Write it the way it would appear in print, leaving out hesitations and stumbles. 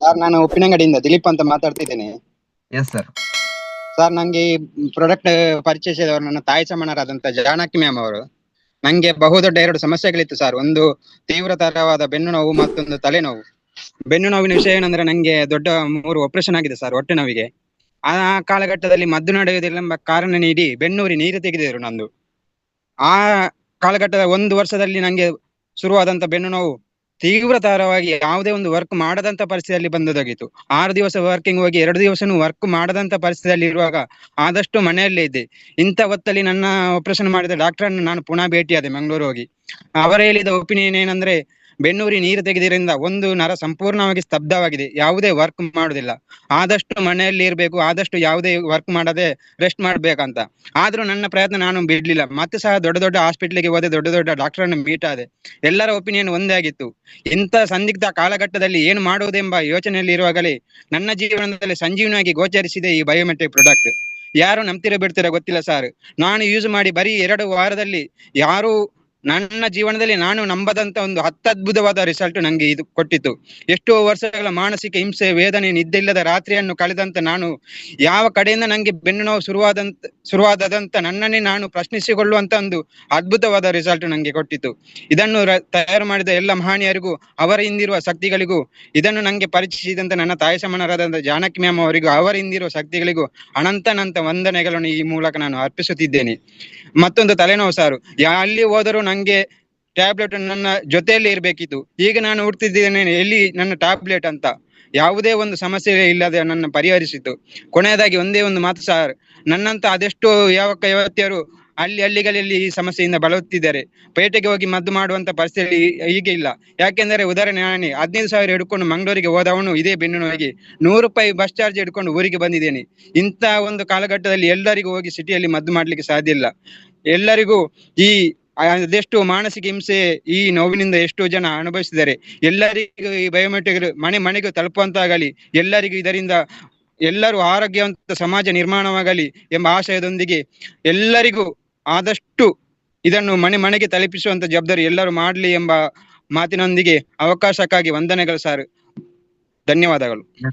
Sir, ನಾನು ಉಪ್ಪಿನಂಗಡಿಯಿಂದ ದಿಲೀಪ್ ಅಂತ ಮಾತಾಡ್ತಿದ್ದೇನೆ. Yes sir. Sir, ನಂಗೆ ಈ ಪ್ರಾಡಕ್ಟ್ ಪರಿಚಯಿಸಿದವರು ನನ್ನ ತಾಯಿ ಸಮಾನರಾದಂತ ಜಾನಕಿ ಮ್ಯಾಮ್ ಅವರು. ನಂಗೆ ಬಹುದೊಡ್ಡ 2 ಸಮಸ್ಯೆಗಳಿತ್ತು ಸರ್. ಒಂದು ತೀವ್ರತರವಾದ ಬೆನ್ನು ನೋವು, ಮತ್ತೊಂದು ತಲೆನೋವು. ಬೆನ್ನು ನೋವಿನ ವಿಷಯ ಏನಂದ್ರೆ, ನಂಗೆ ದೊಡ್ಡ 3 ಆಪರೇಷನ್ ಆಗಿದೆ ಸರ್ ಹೊಟ್ಟೆ ನೋವಿಗೆ. ಆ ಕಾಲಘಟ್ಟದಲ್ಲಿ ಮದ್ದು ನಡೆಯುವುದಿಲ್ಲ ಕಾರಣ ನೀಡಿ ಬೆನ್ನೂರಿ ನೀರು ತೆಗೆದಿದ್ರು ನಂದು. ಆ ಕಾಲಘಟ್ಟದ 1 ವರ್ಷದಲ್ಲಿ ನಂಗೆ ಶುರುವಾದಂತ ಬೆನ್ನು ನೋವು ತೀವ್ರತರವಾಗಿ ಯಾವುದೇ ಒಂದು ವರ್ಕ್ ಮಾಡದಂತ ಪರಿಸ್ಥಿತಿಯಲ್ಲಿ ಬಂದೊದಗಿತು. 6 ದಿವಸ ವರ್ಕಿಂಗ್ ಹೋಗಿ 2 ದಿವಸನೂ ವರ್ಕ್ ಮಾಡದಂತ ಪರಿಸ್ಥಿತಿಯಲ್ಲಿ ಇರುವಾಗ ಆದಷ್ಟು ಮನೆಯಲ್ಲೇ ಇದ್ದೆ. ಇಂಥ ಹೊತ್ತಲ್ಲಿ ನನ್ನ ಆಪರೇಷನ್ ಮಾಡಿದ ಡಾಕ್ಟರ್ ಅನ್ನು ನಾನು ಪುನಃ ಭೇಟಿಯಾದೆ ಮಂಗಳೂರು ಹೋಗಿ. ಅವರು ಹೇಳಿದ ಒಪಿನಿಯನ್ ಏನಂದ್ರೆ, ಬೆನ್ನೂರಿ ನೀರು ತೆಗೆದಿರಿಂದ ಒಂದು ನರ ಸಂಪೂರ್ಣವಾಗಿ ಸ್ತಬ್ಧವಾಗಿದೆ, ಯಾವುದೇ ವರ್ಕ್ ಮಾಡುದಿಲ್ಲ, ಆದಷ್ಟು ಮನೆಯಲ್ಲಿ ಇರಬೇಕು, ಆದಷ್ಟು ಯಾವುದೇ ವರ್ಕ್ ಮಾಡದೆ ರೆಸ್ಟ್ ಮಾಡ್ಬೇಕಂತ. ಆದ್ರೂ ನನ್ನ ಪ್ರಯತ್ನ ನಾನು ಬಿಡ್ಲಿಲ್ಲ. ಮತ್ತೆ ಸಹ ದೊಡ್ಡ ದೊಡ್ಡ ಹಾಸ್ಪಿಟ್ಲಿಗೆ ಹೋದೆ, ದೊಡ್ಡ ದೊಡ್ಡ ಡಾಕ್ಟರ್ ಅನ್ನು ಮೀಟ್ ಆದೆ. ಎಲ್ಲರ ಒಪಿನಿಯನ್ ಒಂದೇ ಆಗಿತ್ತು. ಇಂಥ ಸಂದಿಗ್ಧ ಕಾಲಘಟ್ಟದಲ್ಲಿ ಏನು ಮಾಡುವುದೆಂಬ ಯೋಚನೆಯಲ್ಲಿ ಇರುವಾಗಲೇ ನನ್ನ ಜೀವನದಲ್ಲಿ ಸಂಜೀವನಾಗಿ ಗೋಚರಿಸಿದೆ ಈ ಬಯೋಮೆಟ್ರಿಕ್ ಪ್ರಾಡಕ್ಟ್. ಯಾರು ನಂಬ್ತಿರೋ ಬಿಡ್ತಿರೋ ಗೊತ್ತಿಲ್ಲ ಸರ್. ನಾನು ಯೂಸ್ ಮಾಡಿ ಬರೀ 2 ವಾರದಲ್ಲಿ ಯಾರು ನನ್ನ ಜೀವನದಲ್ಲಿ ನಾನು ನಂಬದಂತ ಒಂದು ಅತ್ಯದ್ಭುತವಾದ ರಿಸಲ್ಟ್ ನಂಗೆ ಇದು ಕೊಟ್ಟಿತ್ತು. ಎಷ್ಟೋ ವರ್ಷಗಳ ಮಾನಸಿಕ ಹಿಂಸೆ, ವೇದನೆ, ನಿದ್ದೆಯಿಲ್ಲದ ರಾತ್ರಿಯನ್ನು ಕಳೆದಂತ ನಾನು, ಯಾವ ಕಡೆಯಿಂದ ನಂಗೆ ಬೆನ್ನು ನೋವು ಶುರುವಾದದಂತ ನನ್ನನ್ನೇ ನಾನು ಪ್ರಶ್ನಿಸಿಕೊಳ್ಳುವಂತ ಒಂದು ಅದ್ಭುತವಾದ ರಿಸಲ್ಟ್ ನಂಗೆ ಕೊಟ್ಟಿತ್ತು. ಇದನ್ನು ತಯಾರು ಮಾಡಿದ ಎಲ್ಲ ಮಹನೀಯರಿಗೂ, ಅವರ ಹಿಂದಿರುವ ಶಕ್ತಿಗಳಿಗೂ, ಇದನ್ನು ನಂಗೆ ಪರಿಚಯಿಸಿದಂತ ನನ್ನ ತಾಯಿ ಸಮಾನರಾದಂತ ಜಾನಕಿ ಮ್ಯಾಮ್ ಅವರಿಗೂ, ಅವರ ಹಿಂದಿರುವ ಶಕ್ತಿಗಳಿಗೂ ಅನಂತ ವಂದನೆಗಳನ್ನು ಈ ಮೂಲಕ ನಾನು ಅರ್ಪಿಸುತ್ತಿದ್ದೇನೆ. ಮತ್ತೊಂದು ತಲೆನೋವು ಸಾರು, ಅಲ್ಲಿ ಹೋದರೂ ನಂಗೆ ಟ್ಯಾಬ್ಲೆಟ್ ನನ್ನ ಜೊತೆಯಲ್ಲಿ ಇರ್ಬೇಕಿತ್ತು. ಈಗ ನಾನು ಹುಡ್ತಿದ್ದೇನೆ ಎಲ್ಲಿ ನನ್ನ ಟ್ಯಾಬ್ಲೆಟ್ ಅಂತ. ಯಾವುದೇ ಒಂದು ಸಮಸ್ಯೆ ಇಲ್ಲದೆ ನನ್ನ ಪರಿಹರಿಸಿತು. ಕೊನೆಯದಾಗಿ ಒಂದೇ ಒಂದು ಮಾತು ಸರ್, ನನ್ನಂತ ಅದೆಷ್ಟೋ ಯುವತಿಯರು ಹಳ್ಳಿಗಳಲ್ಲಿ ಈ ಸಮಸ್ಯೆಯಿಂದ ಬಳಲುತ್ತಿದ್ದಾರೆ. ಪೇಟೆಗೆ ಹೋಗಿ ಮದ್ದು ಮಾಡುವಂತ ಪರಿಸ್ಥಿತಿ ಈಗ ಇಲ್ಲ. ಯಾಕೆಂದರೆ ಉದಾಹರಣೆ, ನಾನೇ 15,000 ಹಿಡ್ಕೊಂಡು ಮಂಗಳೂರಿಗೆ ಹೋದವನು ಇದೇ ಬೆನ್ನು ನೋವಿಗೆ 100 ರೂಪಾಯಿ ಬಸ್ ಚಾರ್ಜ್ ಹಿಡ್ಕೊಂಡು ಊರಿಗೆ ಬಂದಿದ್ದೇನೆ. ಇಂಥ ಒಂದು ಕಾಲಘಟ್ಟದಲ್ಲಿ ಎಲ್ಲರಿಗೂ ಹೋಗಿ ಸಿಟಿಯಲ್ಲಿ ಮದ್ದು ಮಾಡ್ಲಿಕ್ಕೆ ಸಾಧ್ಯ ಇಲ್ಲ. ಎಲ್ಲರಿಗೂ ಈ ಅದೆಷ್ಟು ಮಾನಸಿಕ ಹಿಂಸೆ, ಈ ನೋವಿನಿಂದ ಎಷ್ಟೋ ಜನ ಅನುಭವಿಸಿದ್ದಾರೆ. ಎಲ್ಲರಿಗೂ ಈ ಬಯೋಮೆಟ್ರಿಕ್ ಮನೆಗೂ ತಲುಪುವಂತಾಗಲಿ, ಎಲ್ಲರಿಗೂ ಇದರಿಂದ ಎಲ್ಲರೂ ಆರೋಗ್ಯವಂತ ಸಮಾಜ ನಿರ್ಮಾಣವಾಗಲಿ ಎಂಬ ಆಶಯದೊಂದಿಗೆ ಎಲ್ಲರಿಗೂ ಆದಷ್ಟು ಇದನ್ನು ಮನೆಗೆ ತಲುಪಿಸುವಂತ ಜವಾಬ್ದಾರಿ ಎಲ್ಲರೂ ಮಾಡಲಿ ಎಂಬ ಮಾತಿನೊಂದಿಗೆ ಅವಕಾಶಕ್ಕಾಗಿ ವಂದನೆಗಳು ಸರ್. ಧನ್ಯವಾದಗಳು.